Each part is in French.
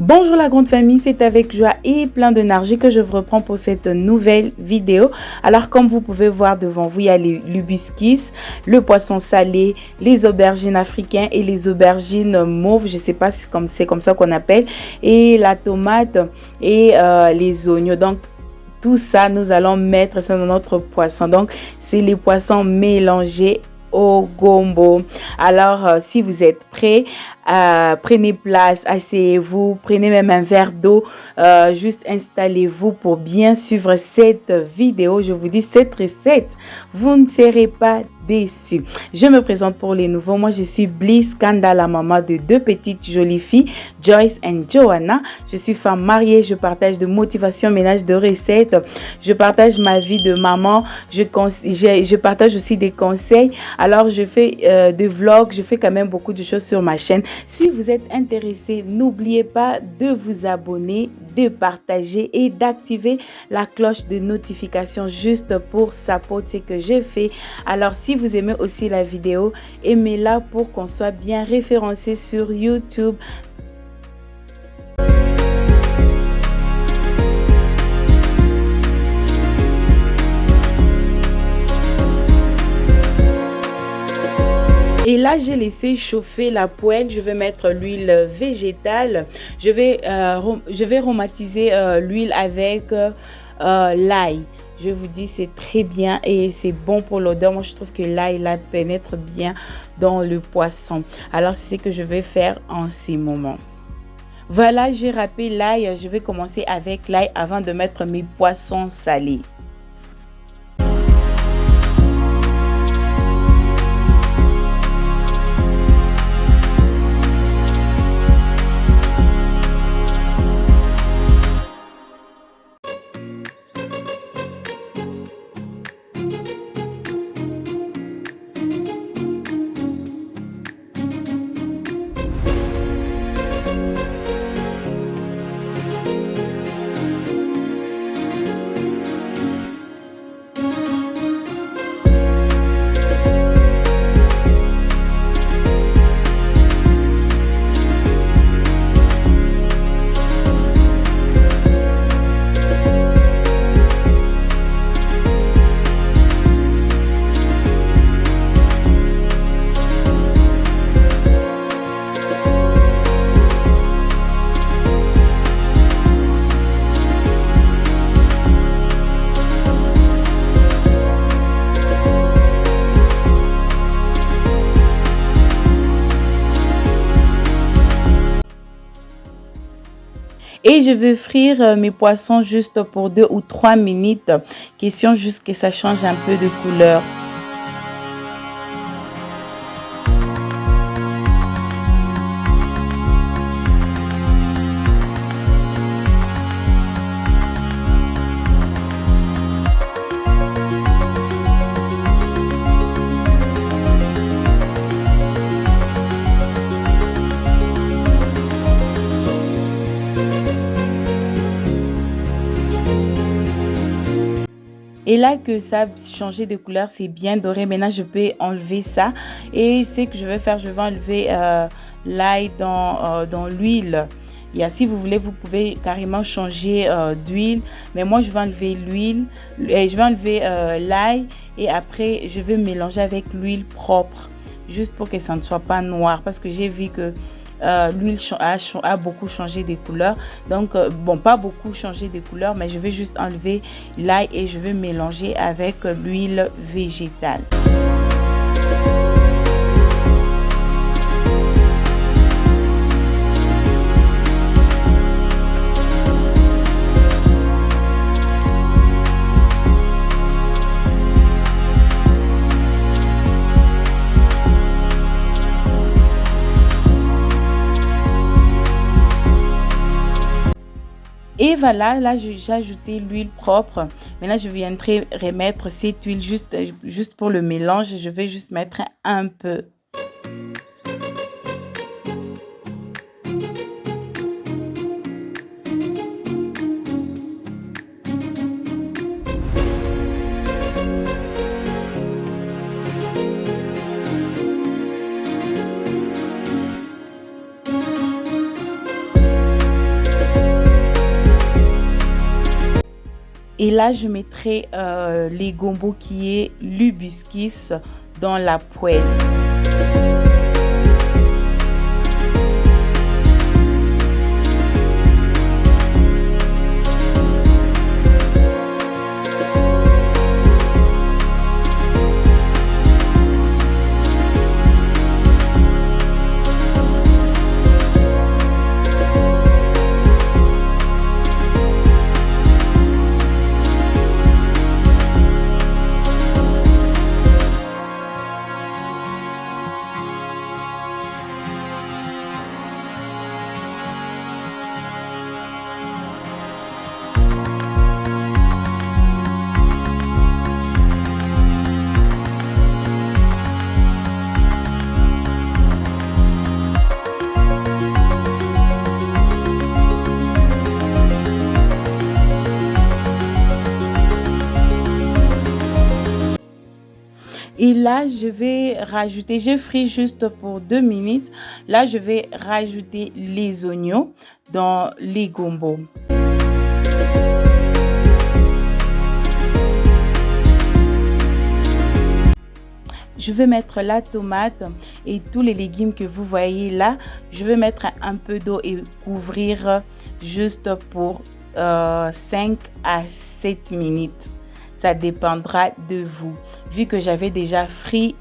Bonjour la grande famille, c'est avec joie et plein d'énergie que je vous reprends pour cette nouvelle vidéo. Alors comme vous pouvez voir devant vous, il y a l'hibiscus, le poisson salé, les aubergines africaines et les aubergines mauves, je ne sais pas si c'est comme ça qu'on appelle, et la tomate et les oignons. Donc tout ça, nous allons mettre ça dans notre poisson. Donc c'est les poissons mélangés au gombo. Alors si vous êtes prêts, prenez place, asseyez-vous, prenez même un verre d'eau, juste installez-vous pour bien suivre cette vidéo. Je vous dis, cette recette, vous ne serez pas déçus. Je me présente pour les nouveaux. Moi, je suis Bliss Kanda, la maman de deux petites jolies filles, Joyce et Joanna. Je suis femme mariée. Je partage de motivation, ménage, de recettes. Je partage ma vie de maman. Je partage aussi des conseils. Alors, je fais des vlogs. Je fais quand même beaucoup de choses sur ma chaîne. Si vous êtes intéressé, n'oubliez pas de vous abonner, de partager et d'activer la cloche de notification juste pour supporter ce que je fais. Alors, si vous aimez aussi la vidéo, aimez-la pour qu'on soit bien référencé sur YouTube. Et là, j'ai laissé chauffer la poêle. Je vais mettre l'huile végétale. Je vais aromatiser l'huile avec l'ail. Je vous dis, c'est très bien et c'est bon pour l'odeur. Moi, je trouve que l'ail pénètre bien dans le poisson. Alors, c'est ce que je vais faire en ces moments. Voilà, j'ai râpé l'ail. Je vais commencer avec l'ail avant de mettre mes poissons salés. Et je vais frire mes poissons juste pour 2 ou 3 minutes. Question juste que ça change un peu de couleur. Et là que ça a changé de couleur, c'est bien doré. Maintenant, je peux enlever ça. Et ce que je vais faire, je vais enlever l'ail dans l'huile. Si vous voulez, vous pouvez carrément changer d'huile. Mais moi, je vais enlever l'huile. Je vais enlever l'ail. Et après, je vais mélanger avec l'huile propre. Juste pour que ça ne soit pas noir. Parce que j'ai vu que l'huile a beaucoup changé de couleur. Donc, bon, pas beaucoup changé de couleur, mais je vais juste enlever l'ail et je vais mélanger avec l'huile végétale. Et voilà, là j'ai ajouté l'huile propre. Maintenant, je viendrai remettre cette huile juste pour le mélange. Je vais juste mettre un peu. Et là, je mettrai les gombo qui est l'hibiscus dans la poêle. Et là, je vais rajouter, j'ai frit juste pour 2 minutes. Là, je vais rajouter les oignons dans les gombo. Je vais mettre la tomate et tous les légumes que vous voyez là. Je vais mettre un peu d'eau et couvrir juste pour 5 à 7 minutes. Ça dépendra de vous. Vu que j'avais déjà frit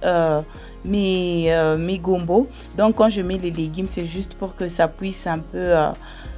mes gombo, donc quand je mets les légumes, c'est juste pour que ça puisse un peu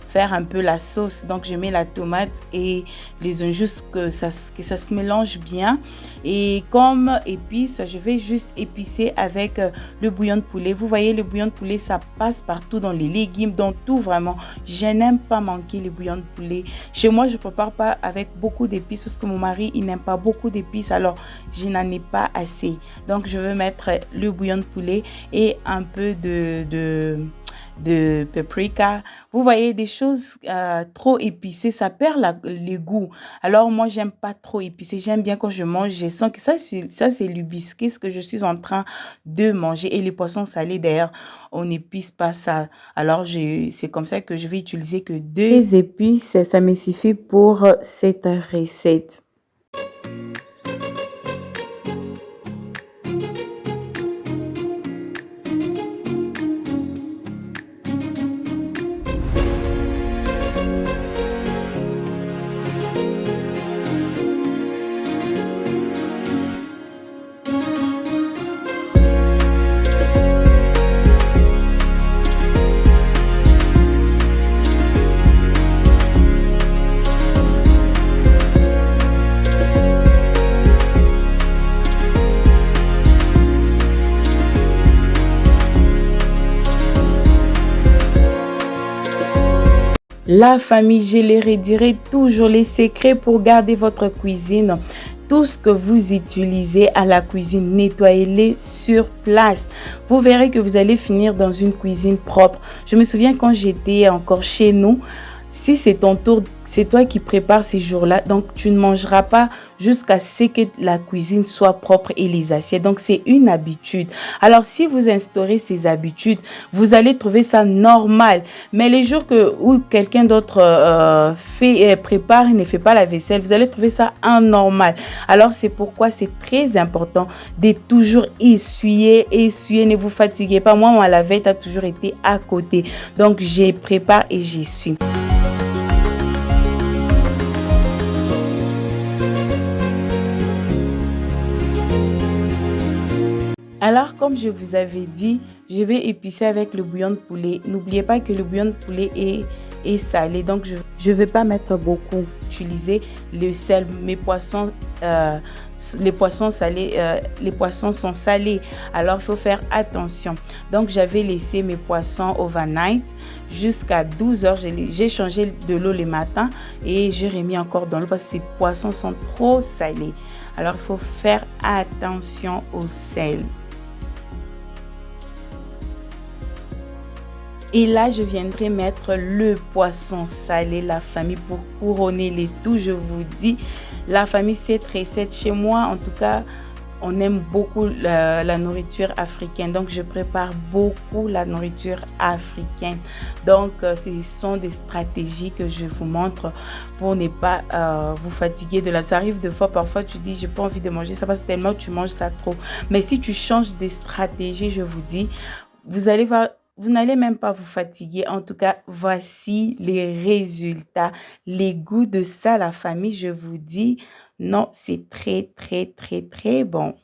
faire un peu la sauce. Donc je mets la tomate et les oignons, juste que ça se mélange bien. Et comme épice, je vais juste épicer avec le bouillon de poulet. Vous voyez, le bouillon de poulet, ça passe partout dans les légumes, dans tout vraiment. Je n'aime pas manquer le bouillon de poulet. Chez moi, je ne prépare pas avec beaucoup d'épices parce que mon mari, il n'aime pas beaucoup d'épices. Alors, je n'en ai pas assez. Donc, je vais mettre le bouillon de poulet et un peu de paprika. Vous voyez, des choses trop épicées, ça perd le goût. Alors moi, j'aime pas trop épicé. J'aime bien quand je mange, je sens que ça c'est l'hibiscus que je suis en train de manger. Et les poissons salés, d'ailleurs, on n'épice pas ça. Alors c'est comme ça que je vais utiliser que 2 épices. Ça me suffit pour cette recette. La famille, je les redirai toujours les secrets pour garder votre cuisine. Tout ce que vous utilisez à la cuisine, nettoyez-les sur place. Vous verrez que vous allez finir dans une cuisine propre. Je me souviens quand j'étais encore chez nous, si c'est ton tour, c'est toi qui prépares ces jours-là. Donc, tu ne mangeras pas jusqu'à ce que la cuisine soit propre et les assiettes. Donc, c'est une habitude. Alors, si vous instaurez ces habitudes, vous allez trouver ça normal. Mais les jours où quelqu'un d'autre prépare et ne fait pas la vaisselle, vous allez trouver ça anormal. Alors, c'est pourquoi c'est très important de toujours essuyer. Ne vous fatiguez pas. Moi, ma lavette a toujours été à côté. Donc, je prépare et j'essuie. Alors, comme je vous avais dit, je vais épicer avec le bouillon de poulet. N'oubliez pas que le bouillon de poulet est salé. Donc, je ne vais pas mettre beaucoup. Utiliser le sel. Les poissons salés, les poissons sont salés. Alors, il faut faire attention. Donc, j'avais laissé mes poissons overnight jusqu'à 12 heures. J'ai changé de l'eau le matin et j'ai remis encore dans l'eau parce que ces poissons sont trop salés. Alors, il faut faire attention au sel. Et là, je viendrai mettre le poisson salé, la famille, pour couronner les tout. Je vous dis, la famille, cette recette chez moi, en tout cas, on aime beaucoup la nourriture africaine. Donc, je prépare beaucoup la nourriture africaine. Donc, ce sont des stratégies que je vous montre pour ne pas vous fatiguer de la. Ça arrive de fois, parfois, tu dis, j'ai pas envie de manger ça parce que tellement tu manges ça trop. Mais si tu changes des stratégies, je vous dis, vous allez voir, vous n'allez même pas vous fatiguer. En tout cas, voici les résultats. Les goûts de ça, la famille, je vous dis, non, c'est très, très, très, très bon.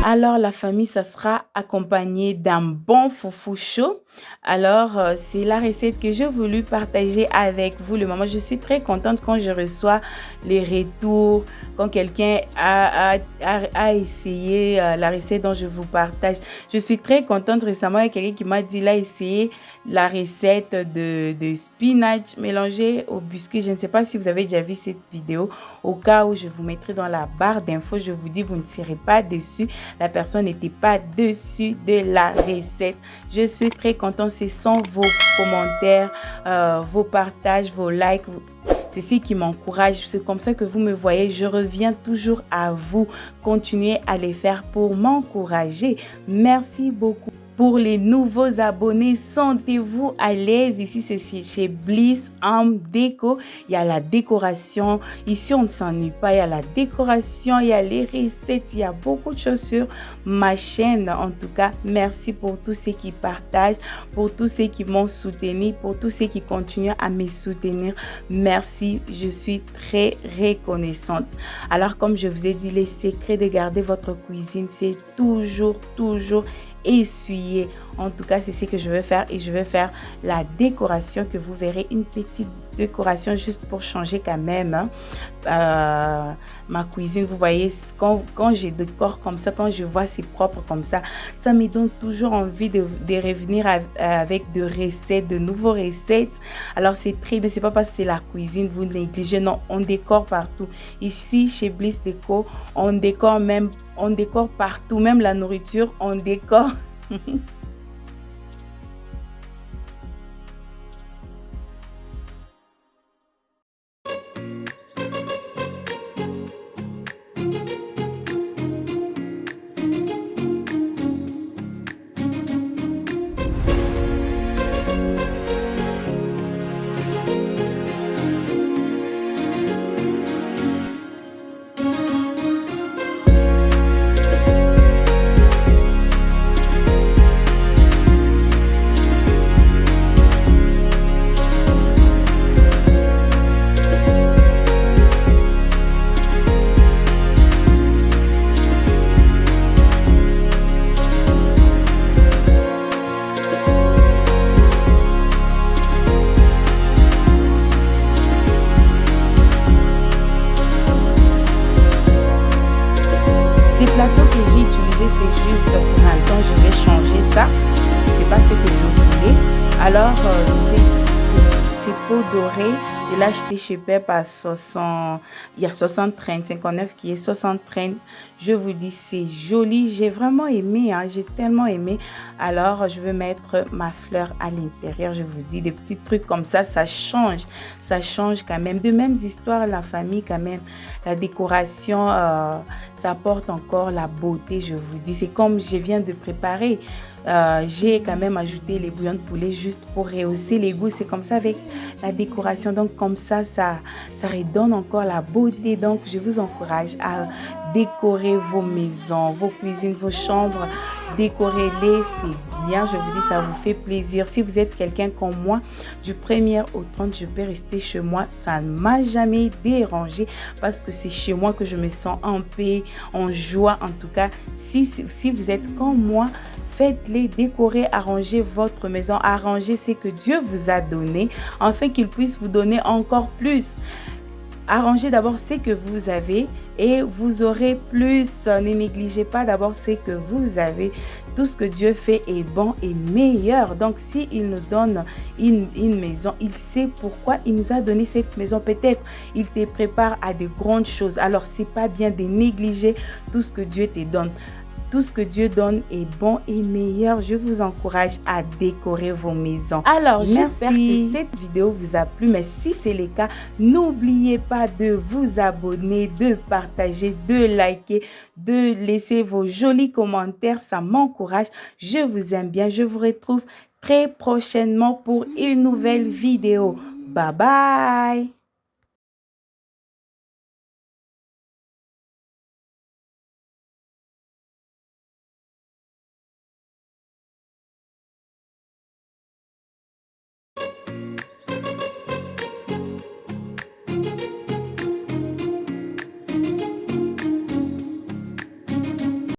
Alors, la famille, ça sera accompagné d'un bon foufou chaud. Alors, c'est la recette que j'ai voulu partager avec vous le moment. Je suis très contente quand je reçois les retours, quand quelqu'un a essayé la recette dont je vous partage. Je suis très contente. Récemment, il y a quelqu'un qui m'a dit, il a essayé la recette de spinach mélangé au biscuit. Je ne sais pas si vous avez déjà vu cette vidéo. Au cas où, je vous mettrai dans la barre d'infos. Je vous dis, vous ne tirez pas dessus. La personne n'était pas dessus de la recette. Je suis très contente. Ce sont vos commentaires, vos partages, vos likes. C'est ce qui m'encourage. C'est comme ça que vous me voyez. Je reviens toujours à vous. Continuez à les faire pour m'encourager. Merci beaucoup. Pour les nouveaux abonnés, sentez-vous à l'aise. Ici, c'est chez Bliss Home Déco. Il y a la décoration. Ici, on ne s'ennuie pas. Il y a la décoration, il y a les recettes. Il y a beaucoup de choses sur ma chaîne. En tout cas, merci pour tous ceux qui partagent, pour tous ceux qui m'ont soutenu, pour tous ceux qui continuent à me soutenir. Merci, je suis très reconnaissante. Alors, comme je vous ai dit, les secrets de garder votre cuisine, c'est toujours essuyer. En tout cas, c'est ce que je vais faire et je vais faire la décoration que vous verrez, une petite décoration juste pour changer quand même ma cuisine. Vous voyez, quand je décore comme ça, quand je vois c'est propre comme ça me donne toujours envie de revenir avec de recettes, de nouvelles recettes. Alors c'est très bien, c'est pas parce que c'est la cuisine, vous négligez, non, on décore partout. Ici, chez Bliss Déco, on décore partout, même la nourriture, on décore. Plateau que j'ai utilisé, c'est juste pour un temps, je vais changer ça. C'est pas ce que je voulais. Alors, c'est peau dorée. Je l'ai acheté chez Pep à 60, il y a 60,30, 59 qui est 60,30. Je vous dis, c'est joli. J'ai vraiment aimé, hein, j'ai tellement aimé. Alors, je vais mettre ma fleur à l'intérieur. Je vous dis, des petits trucs comme ça change. Ça change quand même. De mêmes histoires, la famille quand même. La décoration, ça apporte encore la beauté, je vous dis. C'est comme je viens de préparer. J'ai quand même ajouté les bouillons de poulet juste pour rehausser les goûts. C'est comme ça avec la décoration. Donc, comme ça redonne encore la beauté. Donc, je vous encourage à décorer vos maisons, vos cuisines, vos chambres. Décorez-les, c'est bien. Je vous dis, ça vous fait plaisir. Si vous êtes quelqu'un comme moi, du 1er au 30, je peux rester chez moi. Ça ne m'a jamais dérangé parce que c'est chez moi que je me sens en paix, en joie. En tout cas, si vous êtes comme moi, faites-les, décorer, arranger votre maison. Arranger ce que Dieu vous a donné, afin qu'il puisse vous donner encore plus. Arrangez d'abord ce que vous avez et vous aurez plus. Ne négligez pas d'abord ce que vous avez. Tout ce que Dieu fait est bon et meilleur. Donc, s'il nous donne une maison, il sait pourquoi il nous a donné cette maison. Peut-être il te prépare à de grandes choses. Alors, c'est pas bien de négliger tout ce que Dieu te donne. Tout ce que Dieu donne est bon et meilleur. Je vous encourage à décorer vos maisons. Alors, j'espère que cette vidéo vous a plu. Mais si c'est le cas, n'oubliez pas de vous abonner, de partager, de liker, de laisser vos jolis commentaires. Ça m'encourage. Je vous aime bien. Je vous retrouve très prochainement pour une nouvelle vidéo. Bye bye!